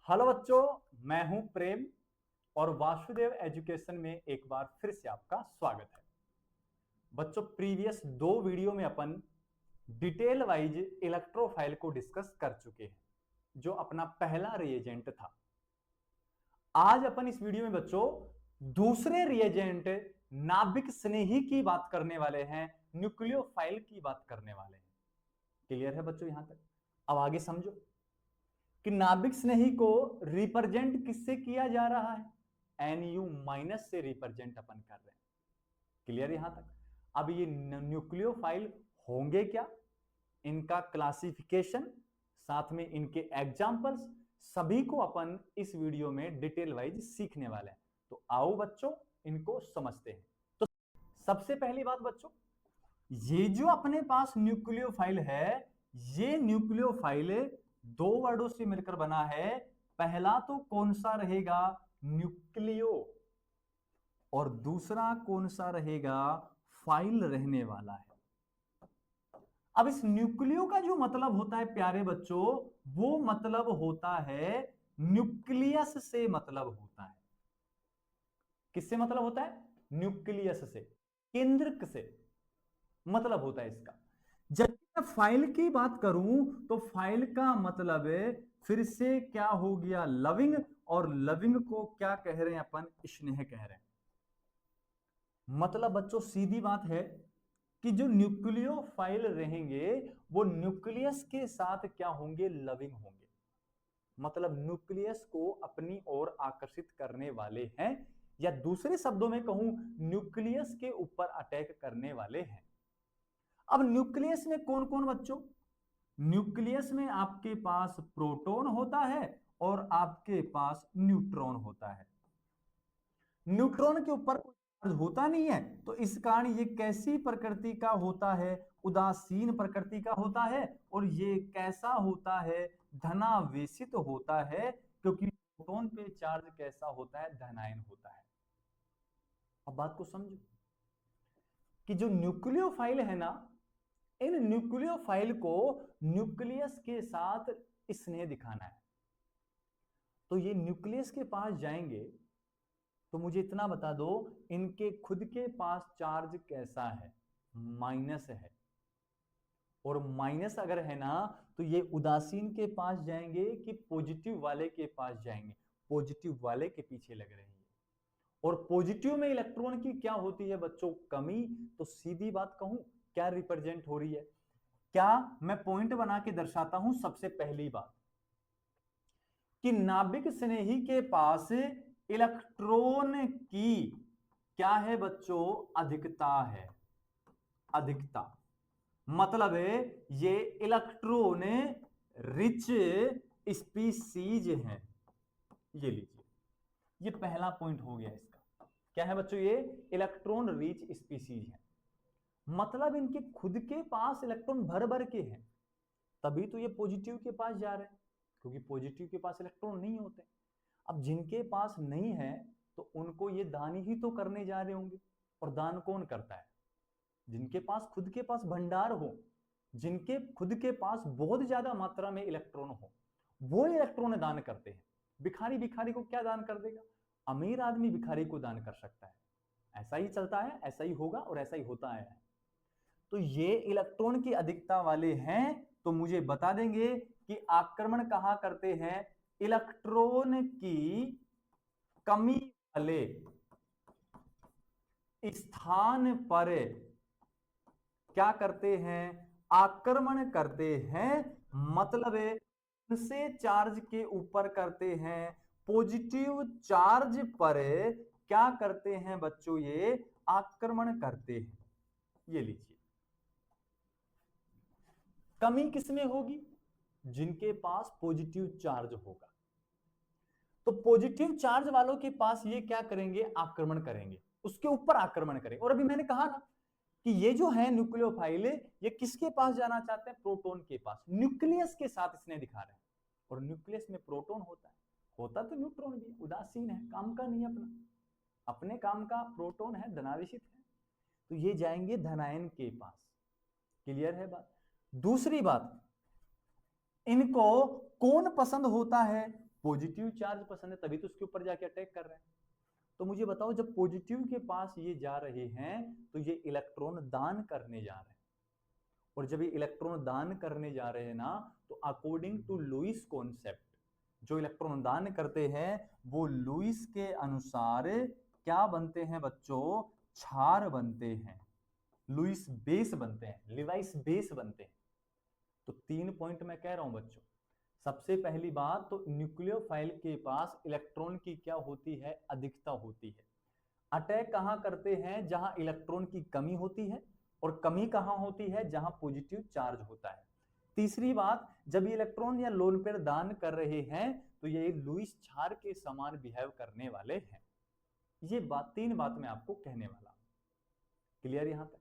Hello बच्चों, मैं हूं प्रेम और वासुदेव एजुकेशन में एक बार फिर से आपका स्वागत है। बच्चों, प्रीवियस दो वीडियो में अपन डिटेल वाइज इलेक्ट्रोफाइल को डिस्कस कर चुके हैं, जो अपना पहला रिएजेंट था। आज अपन इस वीडियो में बच्चों दूसरे रिएजेंट नाभिक स्नेही की बात करने वाले हैं, न्यूक्लियोफाइल की बात करने वाले हैं। क्लियर है बच्चों यहां तक? अब आगे समझो कि नाभिक स्नेही को रिप्रेजेंट किससे किया जा रहा है? NU माइनस से रिप्रेजेंट अपन कर रहे हैं। क्लियर यहां तक? अब ये न्यूक्लियोफाइल होंगे क्या, इनका क्लासिफिकेशन, साथ में इनके एग्जाम्पल्स, सभी को अपन इस वीडियो में डिटेल वाइज सीखने वाले हैं। तो आओ बच्चों इनको समझते हैं। तो सबसे पहली बात बच्चों, ये जो अपने पास न्यूक्लियोफाइल है, ये न्यूक्लियोफाइल दो वर्डों से मिलकर बना है। पहला तो कौन सा रहेगा? न्यूक्लियो, और दूसरा कौन सा रहेगा? फाइल रहने वाला है। अब इस न्यूक्लियो का जो मतलब होता है प्यारे बच्चों, वो मतलब होता है न्यूक्लियस से मतलब होता है। किससे मतलब होता है? न्यूक्लियस से, केंद्रक से मतलब होता है इसका। जब मैं फाइल की बात करूं तो फाइल का मतलब फिर से क्या हो गया? लविंग, और लविंग को क्या कह रहे हैं अपन? स्नेह कह रहे हैं। मतलब बच्चों सीधी बात है कि जो न्यूक्लियोफाइल रहेंगे वो न्यूक्लियस के साथ क्या होंगे? लविंग होंगे। मतलब न्यूक्लियस को अपनी ओर आकर्षित करने वाले हैं, या दूसरे शब्दों में कहूं, न्यूक्लियस के ऊपर अटैक करने वाले हैं। अब न्यूक्लियस में कौन कौन बच्चों? न्यूक्लियस में आपके पास प्रोटॉन होता है और आपके पास न्यूट्रॉन होता है। न्यूट्रॉन के ऊपर कोई चार्ज होता नहीं है, तो इस कारण ये कैसी प्रकृति का होता है? उदासीन प्रकृति का होता है। और ये कैसा होता है? धनावेशित होता है, क्योंकि प्रोटॉन पे चार्ज कैसा होता है? धनायन होता है। अब बात को समझो कि जो न्यूक्लियोफाइल है ना, इन न्यूक्लियोफाइल को न्यूक्लियस के साथ स्नेह दिखाना है। तो ये न्यूक्लियस के पास जाएंगे तो मुझे इतना बता दो, इनके खुद के पास चार्ज कैसा है? माइनस है। और माइनस अगर है ना, तो ये उदासीन के पास जाएंगे कि पॉजिटिव वाले के पास जाएंगे? पॉजिटिव वाले के पीछे लग रहे हैं। और पॉजिटिव में इलेक्ट्रॉन की क्या होती है बच्चों? कमी। तो सीधी बात कहूं, क्या रिप्रेजेंट हो रही है? क्या मैं पॉइंट बना के दर्शाता हूं। सबसे पहली बात कि नाभिक स्नेही के पास इलेक्ट्रॉन की क्या है बच्चों? अधिकता है। अधिकता मतलब है ये इलेक्ट्रॉन रिच स्पीसीज है। ये लीजिए, ये पहला पॉइंट हो गया इसका। क्या है बच्चों? ये इलेक्ट्रॉन रिच स्पीसीज है। मतलब इनके खुद के पास इलेक्ट्रॉन भर भर के हैं, तभी तो ये पॉजिटिव के पास जा रहे हैं, क्योंकि पॉजिटिव के पास इलेक्ट्रॉन नहीं होते। अब जिनके पास नहीं है तो उनको ये दान ही तो करने जा रहे होंगे। और दान कौन करता है? जिनके पास खुद के पास भंडार हो, जिनके खुद के पास बहुत ज्यादा मात्रा में इलेक्ट्रॉन हो, वो इलेक्ट्रॉन दान करते हैं। भिखारी भिखारी को क्या दान कर देगा? अमीर आदमी भिखारी को दान कर सकता है। ऐसा ही चलता है, ऐसा ही होगा और ऐसा ही होता है। तो ये इलेक्ट्रॉन की अधिकता वाले हैं, तो मुझे बता देंगे कि आक्रमण कहां करते हैं? इलेक्ट्रॉन की कमी वाले स्थान पर क्या करते हैं? आक्रमण करते हैं। मतलब उनसे चार्ज के ऊपर करते हैं। पॉजिटिव चार्ज पर क्या करते हैं बच्चों? ये आक्रमण करते हैं। ये लीजिए, कमी किसमें होगी? जिनके पास पॉजिटिव चार्ज होगा। तो पॉजिटिव चार्ज वालों के पास ये क्या करेंगे? आक्रमण करेंगे, उसके ऊपर आक्रमण करेंगे। और अभी मैंने कहा ना कि ये जो है न्यूक्लियोफाइल, ये किसके पास जाना चाहते हैं? प्रोटॉन के पास। न्यूक्लियस के साथ इसने दिखा रहे हैं। और न्यूक्लियस में प्रोटॉन होता है, होता तो न्यूट्रॉन भी। उदासीन है, काम का नहीं, अपना अपने काम का प्रोटॉन है, धनावेशित है, तो ये जाएंगे धनायन के पास। क्लियर है बात? दूसरी बात, इनको कौन पसंद होता है? पॉजिटिव चार्ज पसंद है तभी तो उसके ऊपर जाके अटैक कर रहे हैं। तो मुझे बताओ, जब पॉजिटिव के पास ये जा रहे हैं तो ये इलेक्ट्रॉन दान करने जा रहे हैं, और जब ये इलेक्ट्रॉन दान करने जा रहे हैं ना, तो अकॉर्डिंग टू लुईस कॉन्सेप्ट, जो इलेक्ट्रॉन दान करते हैं वो लुईस के अनुसार क्या बनते हैं बच्चों, क्षार बनते हैं, लुईस बेस बनते हैं, लिवाइस बेस बनते हैं। तो 3 पॉइंट मैं कह रहा हूं बच्चों। सबसे पहली बात तो न्यूक्लियोफाइल के पास इलेक्ट्रॉन की क्या होती है, अधिकता होती है। अटैक कहां करते हैं, जहां इलेक्ट्रॉन की कमी होती है, और कमी कहां होती है, जहां पॉजिटिव चार्ज होता है। तीसरी बात, जब ये इलेक्ट्रॉन या लोन पेयर दान कर रहे हैं तो ये लुईस क्षार के समान बिहेव करने वाले हैं। ये बात 3 बात मैं आपको कहने वाला हूं। क्लियर यहां तक?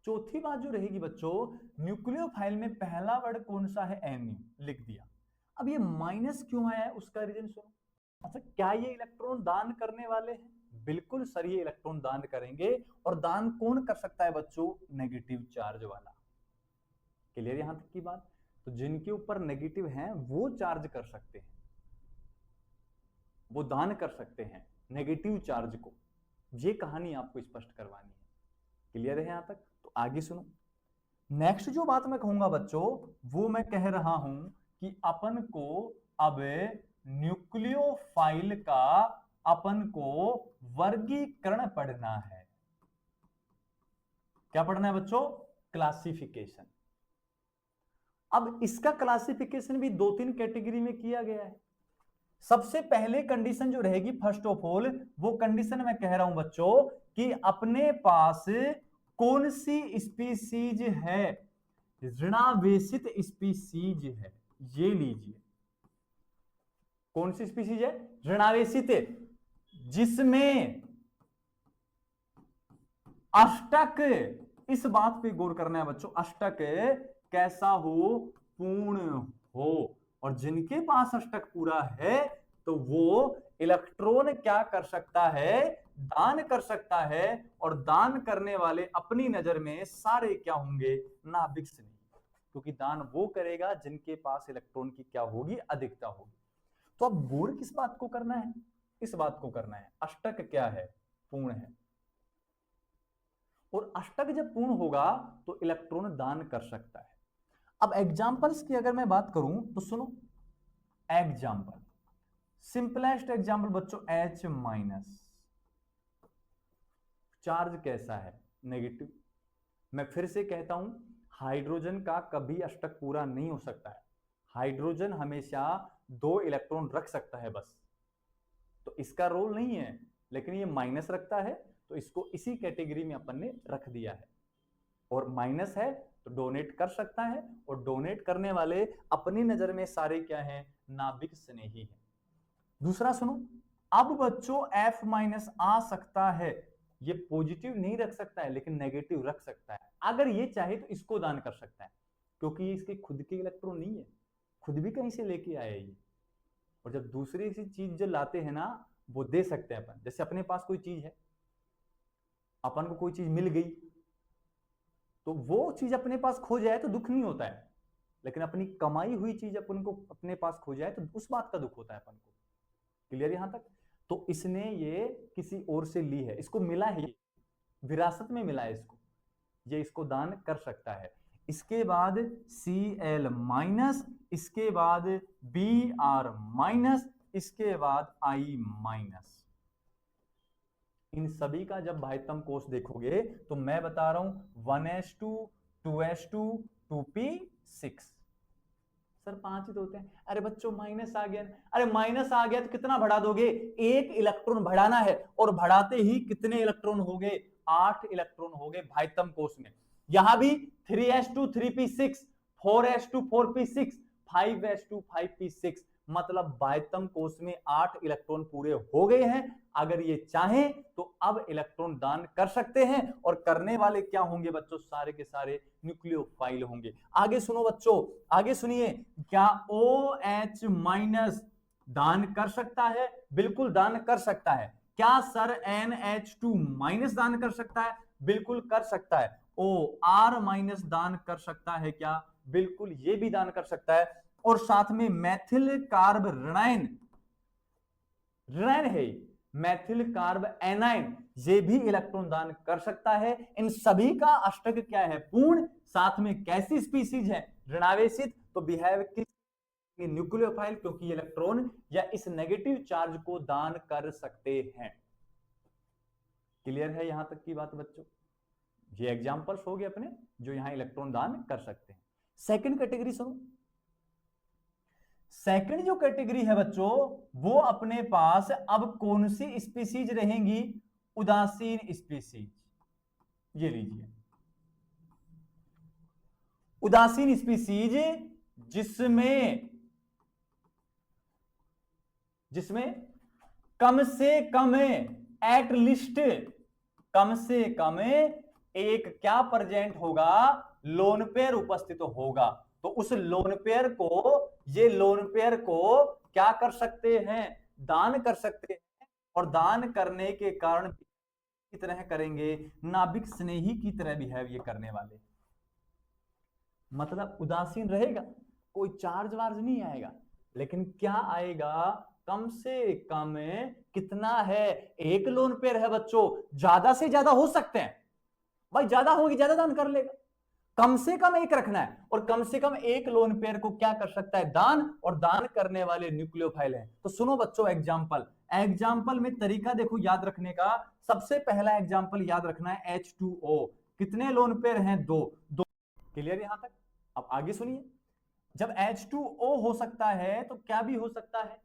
चौथी बात जो रहेगी बच्चों, न्यूक्लियोफाइल में पहला वर्ड कौन सा है, एमयू लिख दिया। अब ये माइनस क्यों आया है उसका रीजन सुनो। अच्छा, क्या ये इलेक्ट्रॉन दान करने वाले हैं? बिल्कुल सर, ये इलेक्ट्रॉन दान करेंगे। और दान कौन कर सकता है बच्चों, नेगेटिव चार्ज वाला। क्लियर यहां तक की बात? तो जिनके ऊपर नेगेटिव है वो चार्ज कर सकते हैं, वो दान कर सकते हैं नेगेटिव चार्ज को। ये कहानी आपको स्पष्ट करवानी है। क्लियर है यहां तक? तो आगे सुनो। नेक्स्ट जो बात मैं कहूंगा बच्चों, वो मैं कह रहा हूं कि अपन को अब न्यूक्लियोफाइल का अपन को वर्गीकरण पढ़ना है। क्या पढ़ना है बच्चों, क्लासिफिकेशन। अब इसका क्लासिफिकेशन भी 2-3 कैटेगरी में किया गया है। सबसे पहले कंडीशन जो रहेगी, फर्स्ट ऑफ ऑल वो कंडीशन मैं कह रहा हूं बच्चों कि अपने पास कौन सी स्पीसीज है, ऋणावेशित स्पीसीज है। ये लीजिए, कौन सी स्पीसीज है, ऋणावेशित, जिसमें अष्टक, इस बात पे गौर करना है बच्चों, अष्टक कैसा हो, पूर्ण हो। और जिनके पास अष्टक पूरा है तो वो इलेक्ट्रॉन क्या कर सकता है, दान कर सकता है। और दान करने वाले अपनी नजर में सारे क्या होंगे, नाभिक से नहीं, क्योंकि दान वो करेगा जिनके पास इलेक्ट्रॉन की क्या होगी, अधिकता होगी। तो अब गौर किस बात को करना है, इस बात को करना है, अष्टक क्या है, पूर्ण है। और अष्टक जब पूर्ण होगा तो इलेक्ट्रॉन दान कर सकता है। अब एग्जांपल्स की अगर मैं बात करूं तो सुनो, एग्जांपल, सिंपलेस्ट एग्जांपल बच्चों, H माइनस, चार्ज कैसा है, नेगेटिव। मैं फिर से कहता हूं, हाइड्रोजन का कभी अष्टक पूरा नहीं हो सकता है। हाइड्रोजन हमेशा 2 इलेक्ट्रॉन रख सकता है बस, तो इसका रोल नहीं है, लेकिन ये माइनस रखता है तो इसको इसी कैटेगरी में अपन ने रख दिया है। और माइनस है तो डोनेट कर सकता है, और डोनेट करने वाले अपनी नजर में सारे क्या हैं, नाभिक स्नेही हैं। दूसरा सुनो, अब बच्चों F माइनस आ सकता है, ये पॉजिटिव नहीं रख सकता है लेकिन नेगेटिव रख सकता है। अगर ये चाहे तो इसको दान कर सकता है, क्योंकि ये इसके खुद के इलेक्ट्रॉन नहीं है, खुद भी कहीं से लेके आया ये। और जब दूसरी सी चीज जो लाते हैं ना, वो दे सकते हैं अपन। जैसे अपने पास कोई चीज है, अपन को कोई चीज मिल गई, तो वो चीज अपने पास खो जाए तो दुख नहीं होता है, लेकिन अपनी कमाई हुई चीज अपन को अपने पास खो जाए तो उस बात का दुख होता है अपन को। क्लियर यहां तक? तो इसने ये किसी और से ली है, इसको मिला है, ये विरासत में मिला है इसको, ये इसको दान कर सकता है। इसके बाद Cl माइनस, इसके बाद Br माइनस, इसके बाद I माइनस। इन सभी का जब भाइतम कोष देखोगे तो मैं बता रहा हूं 1s2 2s2 2p6। सर 5 ही तो होते हैं। अरे बच्चों माइनस आ गया, अरे माइनस आ गया तो कितना बढ़ा दोगे, 1 इलेक्ट्रॉन बढ़ाना है, और बढ़ाते ही कितने इलेक्ट्रॉन हो गए, 8 इलेक्ट्रॉन हो गए भाइतम कोष में। यहां भी 3s2 3p6, 4s2 4p6, 5s2 5p6, मतलब भाइतम कोष में 8 इलेक्ट्रॉन पूरे हो गए हैं। अगर ये चाहें तो अब इलेक्ट्रॉन दान कर सकते हैं, और करने वाले क्या होंगे बच्चों, सारे के सारे न्यूक्लियोफाइल होंगे। आगे सुनो बच्चों, आगे सुनिए, क्या OH माइनस दान कर सकता है? बिल्कुल दान कर सकता है। क्या सर NH2 माइनस दान कर सकता है? बिल्कुल कर सकता है। OR माइनस दान कर सकता है क्या? बिल्कुल ये भी दान कर सकता है। और साथ में मैथिल कार्ब ऋणायन ऋण है, मैथिल कार्ब एनाइन ये भी इलेक्ट्रॉन दान कर सकता है। इन सभी का अष्टक क्या है? पूर्ण। साथ में कैसी स्पीसीज है? ऋणावेशित। तो बिहेव किस? न्यूक्लियोफाइल, क्योंकि इलेक्ट्रॉन या इस नेगेटिव चार्ज को दान कर सकते हैं। क्लियर है यहां तक की बात बच्चों? ये एग्जांपल्स हो गए अपने जो यहां इलेक्ट्रॉन दान कर सकते हैं। सेकंड कैटेगरी सुनो। सेकंड जो कैटेगरी है बच्चों, वो अपने पास अब कौन सी स्पीसीज रहेंगी? उदासीन स्पीसीज। ये लीजिए, उदासीन स्पीसीज जिसमें जिसमें कम से कम एट लिस्ट कम से कम एक क्या प्रेजेंट होगा? लोन पेयर उपस्थित होगा। तो उस लोन पेयर को, ये लोन पेयर को क्या कर सकते हैं? दान कर सकते हैं। और दान करने के कारण की तरह करेंगे, नाभिक स्नेही की तरह बिहेव ये करने वाले। मतलब उदासीन रहेगा, कोई चार्ज वार्ज नहीं आएगा, लेकिन क्या आएगा? कम से कम कितना है? एक लोन पेयर है बच्चों, ज्यादा से ज्यादा हो सकते हैं भाई, ज्यादा होगी ज्यादा दान कर लेगा। कम से कम एक रखना है, और कम से कम एक लोन पेयर को क्या कर सकता है? दान। और दान करने वाले न्यूक्लियोफाइल है। तो सुनो बच्चों, एग्जाम्पल एग्जाम्पल में तरीका देखो याद रखने का। सबसे पहला एग्जाम्पल याद रखना है H2O। कितने लोन पेयर हैं? दो। दो। क्लियर यहां तक? अब आगे सुनिए, जब H2O हो सकता है तो क्या भी हो सकता है?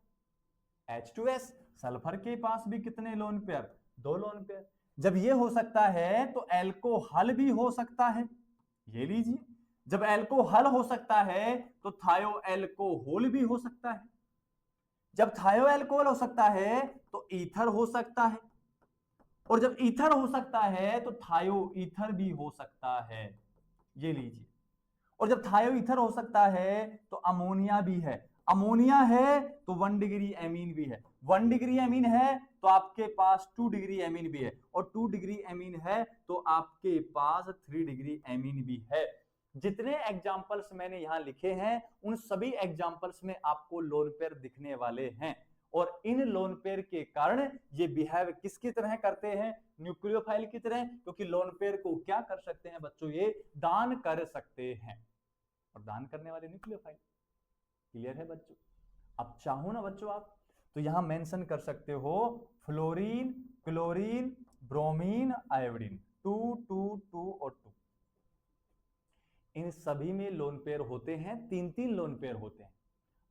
H2S। सल्फर के पास भी कितने लोन पेयर? दो लोन पेयर। जब ये हो सकता है तो एल्कोहल भी हो सकता है। ये लीजिए, जब एल्कोहल हो सकता है तो थायो एल्कोहल भी हो सकता है। जब थायो एल्कोहल हो सकता है तो ईथर हो सकता है। और जब ईथर हो सकता है तो थायो ईथर भी हो सकता है। ये लीजिए, और जब थायो ईथर हो सकता है तो अमोनिया भी है। अमोनिया है तो 1 डिग्री एमीन भी है। 1 डिग्री एमीन है तो आपके पास 2 डिग्री एमीन भी है। और 2 डिग्री एमीन है तो आपके पास 3 डिग्री एमीन भी है। जितने एग्जाम्पल्स मैंने यहां लिखे हैं, उन सभी एग्जाम्पल्स में आपको लोन पेयर दिखने वाले हैं। और इन लोन पेयर के कारण ये बिहेव किसकी तरह करते हैं? न्यूक्लियोफाइल की तरह, क्योंकि लोन पेयर को क्या कर सकते हैं बच्चों? ये दान कर सकते हैं। और दान करने वाले न्यूक्लियोफाइल। क्लियर है बच्चों? अब चाहो ना बच्चों आप तो यहां मेंशन कर सकते हो फ्लोरीन, क्लोरीन, ब्रोमीन, आयोडीन। 2 2 2 और 2। इन सभी में लोन पेयर होते हैं, 3 लोन पेयर होते हैं।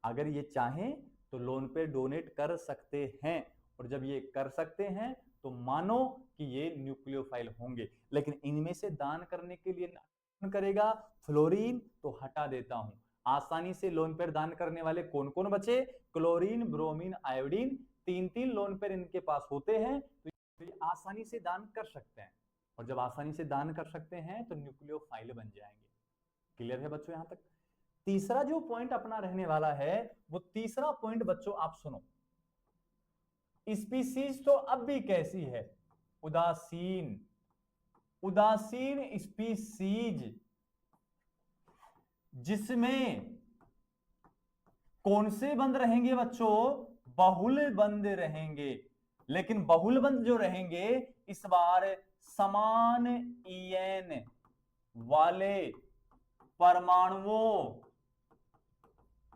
अगर ये चाहें तो लोन पेयर डोनेट कर सकते हैं। और जब ये कर सकते हैं तो मानो कि ये न्यूक्लियोफाइल होंगे। लेकिन इनमें से दान करने के लिए कौन करेगा? फ्लोरीन तो हटा देता हूं। आसानी से लोन पेयर दान करने वाले कौन कौन बचे? Chlorine, bromine, iodine. 3 lone pair इनके पास होते हैं, तो ये आसानी से दान कर सकते हैं। और जब आसानी से दान कर सकते हैं तो न्यूक्लियोफाइल बन जाएंगे। क्लियर है बच्चों यहां तक? तीसरा जो पॉइंट अपना रहने वाला है, वो तीसरा पॉइंट बच्चों आप सुनो। स्पीसीज तो अब भी कैसी है? उदासीन। उदासीन स्पीसीज जिसमें कौन से बंद रहेंगे बच्चों? बहुल बंद रहेंगे। लेकिन बहुल बंद जो रहेंगे इस बार समान ईएन वाले परमाणुओं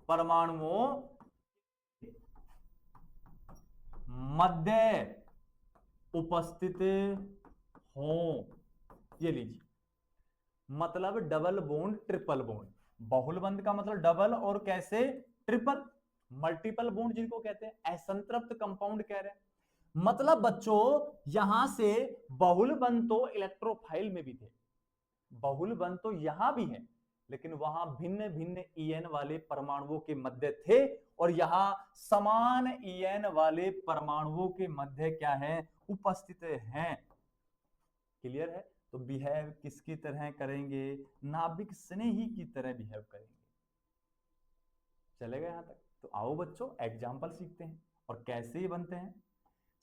परमाणुओं मध्य उपस्थित हो। ये लीजिए, मतलब डबल बॉन्ड, ट्रिपल बॉन्ड। बहुल बंध का मतलब डबल, और कैसे? ट्रिपल। मल्टीपल बॉन्ड जिनको कहते हैं, असंतृप्त कंपाउंड कह रहे हैं। मतलब बच्चों यहां से बहुल बंध तो इलेक्ट्रोफाइल में भी थे, बहुल बंध तो यहां भी है, लेकिन वहां भिन्न भिन्न ईएन वाले परमाणुओं के मध्य थे। और यहां समान ईएन वाले परमाणुओं के मध्य क्या है? उपस्थित हैं। क्लियर है? तो बिहेव किसकी तरह करेंगे? नाभिक स्नेही की तरह बिहेव करेंगे। चलेगा यहां तक? तो आओ बच्चों एग्जाम्पल सीखते हैं और कैसे ये बनते हैं।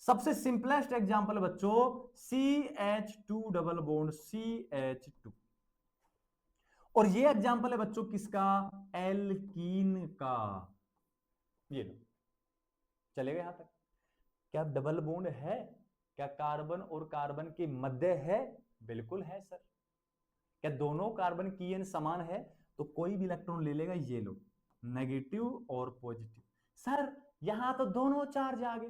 सबसे सिंपलेस्ट एग्जाम्पल बच्चों, CH2 डबल बॉन्ड CH2। और ये एग्जाम्पल है बच्चों किसका? एल्कीन का। ये लो, चलेगा यहां तक? क्या डबल बॉन्ड है? क्या कार्बन और कार्बन के मध्य है? बिल्कुल है सर। क्या दोनों कार्बन की एन समान है? तो कोई भी इलेक्ट्रॉन ले लेगा, ये लो, नेगेटिव और पॉजिटिव। सर यहां तो दोनों चार्ज आ गए,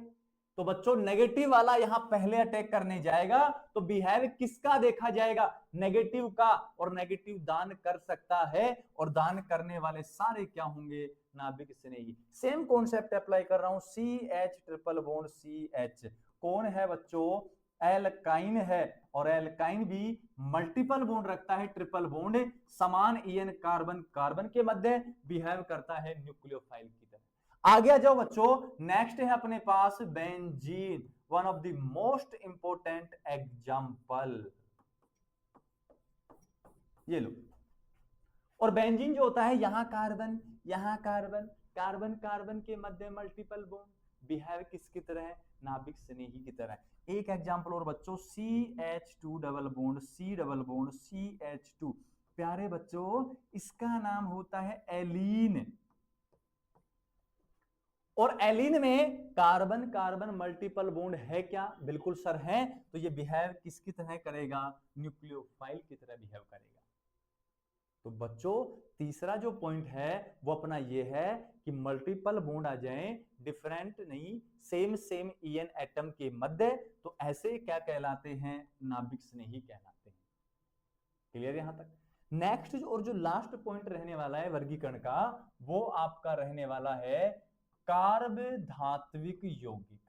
तो बच्चों नेगेटिव वाला यहां पहले अटैक करने जाएगा, तो बिहेव किसका देखा जाएगा? नेगेटिव का। और नेगेटिव दान कर सकता है, और दान करने वाले सारे क्या होंगे? नाभिक स्नेही। सेम कॉन्सेप्ट अप्लाई कर रहा हूं, C H triple bond C H कौन है बच्चों? एल्काइन है, और एल्काइन भी मल्टीपल बॉन्ड रखता है, ट्रिपल बॉन्ड, समान ईएन कार्बन कार्बन के मध्य, बिहेव करता है न्यूक्लियोफाइल की तरह। आगे आ जाओ बच्चों, नेक्स्ट है अपने पास benzene, one of the most important example, ये लो। और बेंजीन जो होता है, यहां कार्बन, यहां कार्बन, कार्बन कार्बन के मध्य मल्टीपल बॉन्ड, बिहेव किसकी तरह है? नाभिक स्नेही की तरह। एक एग्जांपल और बच्चों, CH2 double bond, C double bond, CH2। प्यारे बच्चों, इसका नाम होता है एलीन, और एलीन में कार्बन कार्बन मल्टीपल बॉन्ड है क्या? बिल्कुल सर है। तो ये बिहेव किसकी तरह करेगा? न्यूक्लियोफाइल की तरह बिहेव करेगा। तो बच्चों तीसरा जो पॉइंट है वो अपना ये है कि मल्टीपल बॉन्ड आ जाएं, डिफरेंट नहीं, सेम सेम ईएन एटम के मध्य, तो ऐसे क्या कहलाते हैं? नाभिक स्नेही कहलाते हैं। क्लियर यहां तक? नेक्स्ट और जो लास्ट पॉइंट रहने वाला है वर्गीकरण का, वो आपका रहने वाला है कार्ब धात्विक यौगिक।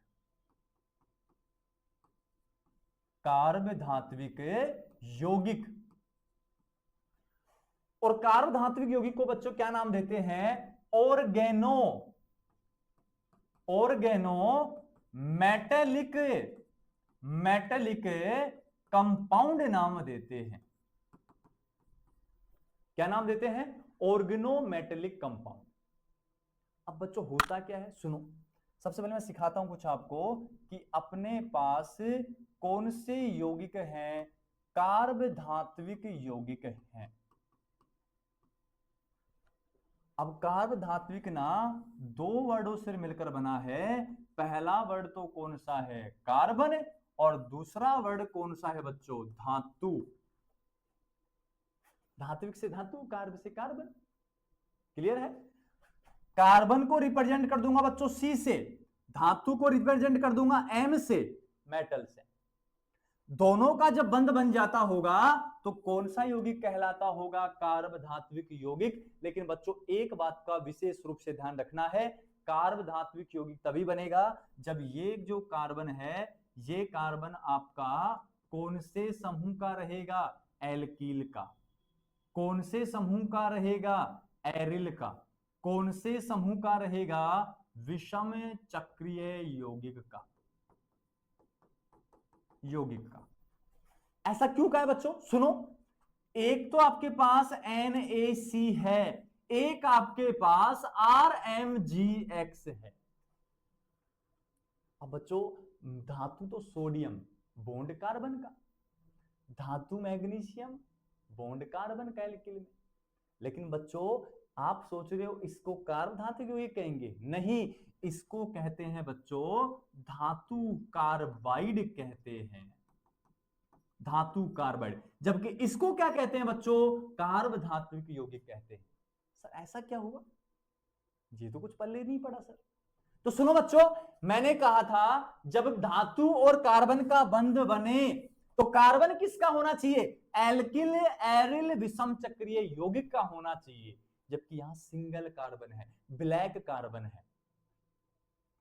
कार्ब धात्विक यौगिक। और कार्ब धात्विक यौगिक को बच्चों क्या नाम देते हैं? Organo, organo metallic, metallic compound नाम देते हैं। क्या नाम देते हैं? Organo metallic compound. अब बच्चों होता क्या है, सुनो। सबसे पहले मैं सिखाता हूं कुछ आपको कि अपने पास कौन से यौगिक हैं? कार्ब धात्विक यौगिक हैं। अब कार्ब धात्विक ना दो वर्डों से मिलकर बना है। पहला वर्ड तो कौन सा है? कार्बन, और दूसरा वर्ड कौन सा है बच्चों? धातु। धात्विक से धातु, कार्ब से कार्बन। क्लियर है? कार्बन को रिप्रेजेंट कर दूंगा बच्चों सी से, धातु को रिप्रेजेंट कर दूंगा एम से, मेटल से। दोनों का जब बंध बन जाता होगा तो कौन सा यौगिक कहलाता होगा? कार्ब धात्विक यौगिक। लेकिन बच्चों एक बात का विशेष रूप से ध्यान रखना है, कार्ब धात्विक यौगिक तभी बनेगा जब ये जो कार्बन है, ये कार्बन आपका कौन से समूह का रहेगा? एल्कील का। कौन से समूह का रहेगा? एरिल का। कौन से समूह का रहेगा? विषम चक्रीय यौगिक का, यौगिक का। ऐसा क्यों कहा है बच्चों? सुनो, एक तो आपके पास NaC है, एक आपके पास RMGX है। अब बच्चों धातु तो सोडियम, बॉन्ड कार्बन का, धातु मैग्नीशियम, बॉन्ड कार्बन का एल्किल में। लेकिन बच्चों आप सोच रहे हो इसको कार्ब धातु क्यों ये कहेंगे? नहीं, इसको कहते हैं बच्चों धातु कार्बाइड कहते हैं, धातु कार्बाइड। जबकि इसको क्या कहते हैं बच्चों? कार्ब धात्विक यौगिक कहते हैं। सर ऐसा क्या हुआ? ये तो कुछ पल्ले नहीं पड़ा सर। तो सुनो बच्चों, मैंने कहा था जब धातु और कार्बन का बंध बने तो कार्बन किसका होना चाहिए? एल्किल एरिल विषम चक्रीय यौगिक का होना चाहिए। जबकि यहां सिंगल कार्बन है, ब्लैक कार्बन है,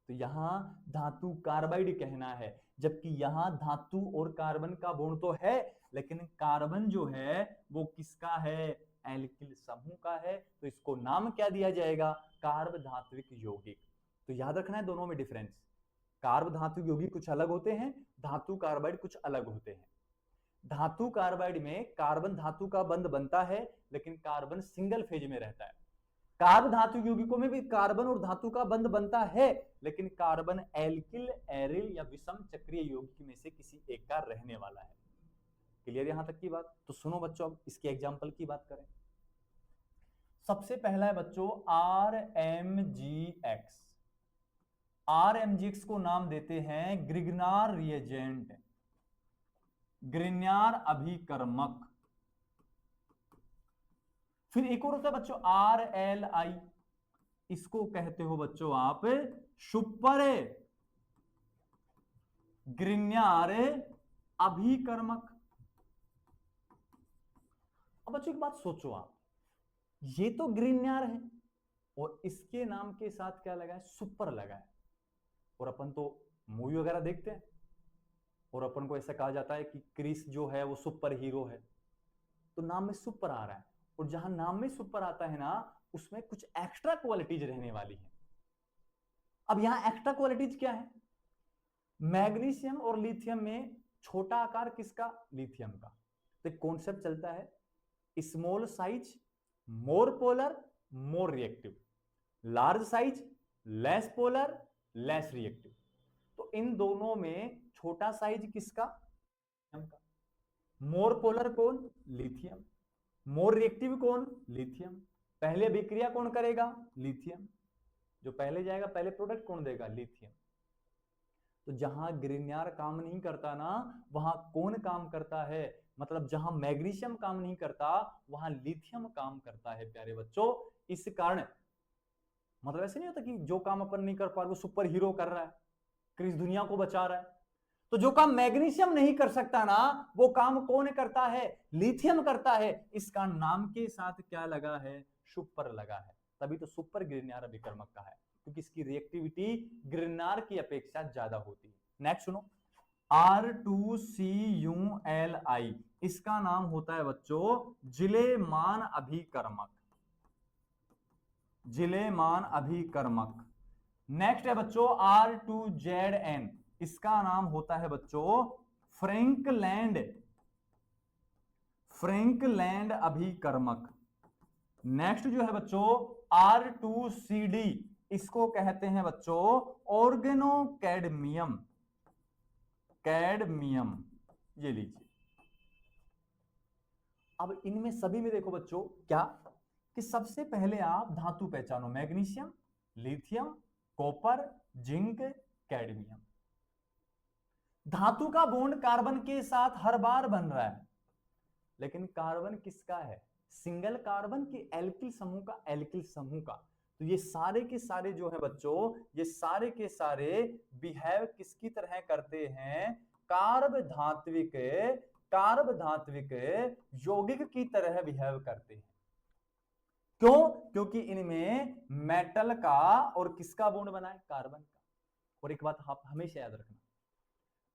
तो यहां धातु कार्बाइड कहना है। जबकि यहां धातु और कार्बन का बॉन्ड तो है, लेकिन कार्बन जो है वो किसका है? एल्किल समूह का है। तो इसको नाम क्या दिया जाएगा? कार्ब धात्विक यौगिक। तो याद रखना है दोनों में डिफरेंस। कार्ब धातु यौगिक कुछ अलग होते हैं, धातु कार्बाइड कुछ अलग होते हैं। धातु कार्बाइड में कार्बन धातु का बंध बनता है, लेकिन कार्बन सिंगल फेज में रहता है। कार्ब धातु यौगिकों में भी कार्बन और धातु का बंध बनता है, लेकिन कार्बन एल्किल एरिल या विषम चक्रीय यौगिक में से किसी एक का रहने वाला है। क्लियर यहां तक की बात? तो सुनो बच्चों, अब इसके एग्जांपल की बात करें। सबसे पहला है बच्चों RMGX। RMGX को नाम देते हैं ग्रिग्नार रिएजेंट, ग्रिग्नार अभिकर्मक। फिर एक और होता है बच्चों RLI, इसको कहते हो बच्चों आप सुपर ग्रिग्नार अभिकर्मक। अब बच्चों एक बात सोचो आप, ये तो ग्रिग्नार है और इसके नाम के साथ क्या लगा है, सुपर लगा है। और अपन तो मूवी वगैरह देखते हैं और अपन को ऐसा कहा जाता है कि क्रिस जो है वो सुपर हीरो है, तो नाम में सुपर आ रहा है। और जहां नाम में सुपर आता है ना, उसमें कुछ एक्स्ट्रा क्वालिटीज रहने वाली है। अब यहां एक्स्ट्रा क्वालिटीज क्या है, मैग्नीशियम और लिथियम में छोटा आकार किसका, लिथियम का। तो कॉन्सेप्ट चलता है small size more polar more reactive, large size less polar less reactive. तो इन दोनों में छोटा साइज किसका, का। मोर पोलर कौन, लिथियम। मोर रिएक्टिव कौन, लिथियम। पहले अभिक्रिया कौन करेगा, लिथियम। जो पहले जाएगा पहले प्रोडक्ट कौन देगा, लिथियम। तो जहां ग्रिग्नार काम नहीं करता ना, वहां कौन काम करता है, मतलब जहां मैग्नीशियम काम नहीं करता वहां लिथियम काम करता है प्यारे बच्चों। इस कारण मतलब ऐसे नहीं होता कि जो काम अपन नहीं कर पा रहे वो सुपर हीरो कर रहा है, क्रिस दुनिया को बचा रहा है। तो जो काम मैग्नीशियम नहीं कर सकता ना, वो काम कौन करता है, लिथियम करता है। इसका नाम के साथ क्या लगा है, सुपर लगा है। तभी तो सुपर ग्रिग्नार अभिकर्मक का है, क्योंकि इसकी रिएक्टिविटी ग्रिग्नार की अपेक्षा ज्यादा होती है। नेक्स्ट सुनो, R2CuLi, इसका नाम होता है बच्चों जिलेमान अभिकर्मक, जिलेमान अभिकर्मक। नेक्स्ट है बच्चों R2ZN, इसका नाम होता है बच्चों फ्रैंकलैंड, फ्रैंकलैंड अभिकर्मक। नेक्स्ट जो है बच्चों R2CD, इसको कहते हैं बच्चों ऑर्गेनोकैडमियम, कैडमियम। ये लीजिए। अब इनमें सभी में देखो बच्चों क्या, कि सबसे पहले आप धातु पहचानो, magnesium, lithium, copper, zinc, cadmium. धातु का बॉन्ड कार्बन के साथ हर बार बन रहा है, लेकिन कार्बन किसका है, सिंगल कार्बन के एल्किल समूह का, एल्किल समूह का। तो ये सारे के सारे जो है बच्चों, ये सारे के सारे बिहेव किसकी तरह करते हैं, कार्ब धात्विक, कार्ब धात्विक यौगिक की तरह बिहेव करते हैं। क्यों, क्योंकि इनमें मेटल का और किसका बॉन्ड बना है, कार्बन का। और एक बात आप हमेशा याद रखना,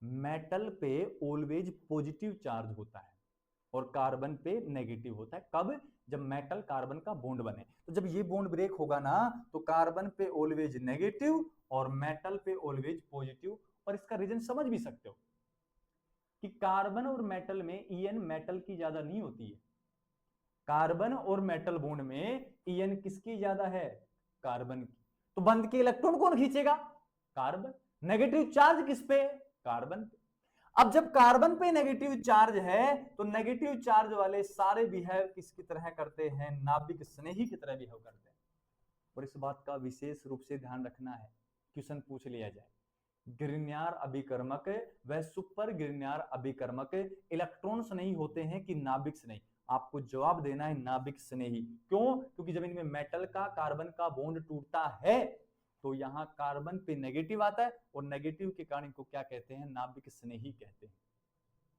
मेटल पे ऑलवेज पॉजिटिव चार्ज होता है और कार्बन पे नेगेटिव होता है। कब, जब मेटल कार्बन का बॉन्ड बने। तो जब ये बॉन्ड ब्रेक होगा ना, तो कार्बन पे ऑलवेज नेगेटिव और मेटल पे ऑलवेज पॉजिटिव। और इसका रीजन समझ भी सकते हो कि कार्बन और मेटल में ईएन मेटल की ज्यादा नहीं होती है। कार्बन और मेटल बॉन्ड में ईएन किसकी ज्यादा है, कार्बन की। तो बंद के इलेक्ट्रॉन कौन खींचेगा, कार्बन। नेगेटिव चार्ज किस पे, कार्बन पे। अब जब कार्बन पे नेगेटिव चार्ज है, तो नेगेटिव चार्ज वाले सारे बिहेव किसकी तरह करते हैं, नाभिक स्नेही की तरह बिहेव करते हैं। और इस बात का विशेष रूप से ध्यान रखना है, क्वेश्चन पूछ लिया जाए। ग्रिग्नार अभिकर्मक व सुपर ग्रिग्नार अभिकर्मक इलेक्ट्रॉन्स नहीं होते हैं कि नाभिक स्नेही। आपको जवाब देना है नाभिक स्नेही। क्यों, क्योंकि जब इनमें मेटल का कार्बन का बॉन्ड टूटता है तो यहां कार्बन पे नेगेटिव आता है और नेगेटिव के कारण इनको क्या कहते हैं, नाभिक स्नेही कहते हैं।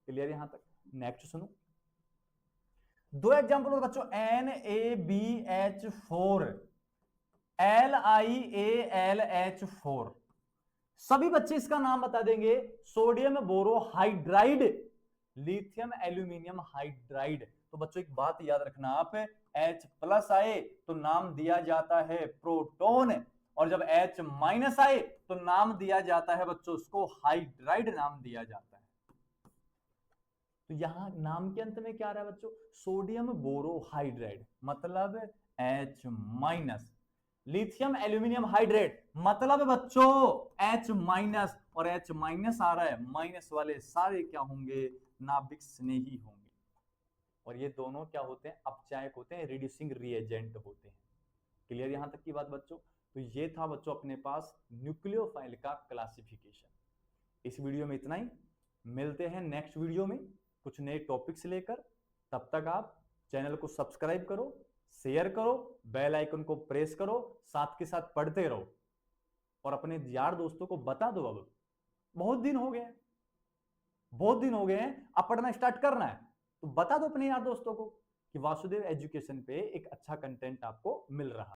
क्लियर यहां तक। नेक्स्ट सुनो, दो एग्जांपल और बच्चों, NaBH4, LiAlH4। सभी बच्चे इसका नाम बता देंगे, sodium borohydride, lithium aluminium hydride. तो बच्चों एक बात याद रखना आप, H+ आए तो नाम दिया जाता है प्रोटॉन, और जब H- आए तो नाम दिया जाता है बच्चों उसको हाइड्राइड नाम दिया जाता है। तो यहां नाम के अंत में क्या आ रहा है बच्चों, सोडियम बोरोहाइड्राइड मतलब H-, लिथियम एल्यूमिनियम हाइड्रेट मतलब बच्चों H-, और H- आ रहा है, माइनस वाले सारे क्या होंगे, नाभिक स्नेही होंगे। और ये दोनों क्या होते हैं, अपचायक होते हैं, रिड्यूसिंग रिएजेंट होते हैं। क्लियर यहां तक की बात बच्चों। तो ये था बच्चों अपने पास न्यूक्लियोफाइल का क्लासिफिकेशन। इस वीडियो में इतना ही, मिलते हैं नेक्स्ट वीडियो में कुछ नए टॉपिक्स लेकर। तब तक आप चैनल को सब्सक्राइब करो, शेयर करो, बेल आइकन को प्रेस करो, साथ के साथ पढ़ते रहो और अपने यार दोस्तों को बता दो। अब बहुत दिन हो गए, बहुत दिन हो गए हैं, अब पढ़ना स्टार्ट करना है तो बता दो अपने यार दोस्तों को कि वासुदेव एजुकेशन पे एक अच्छा कंटेंट आपको मिल रहा है।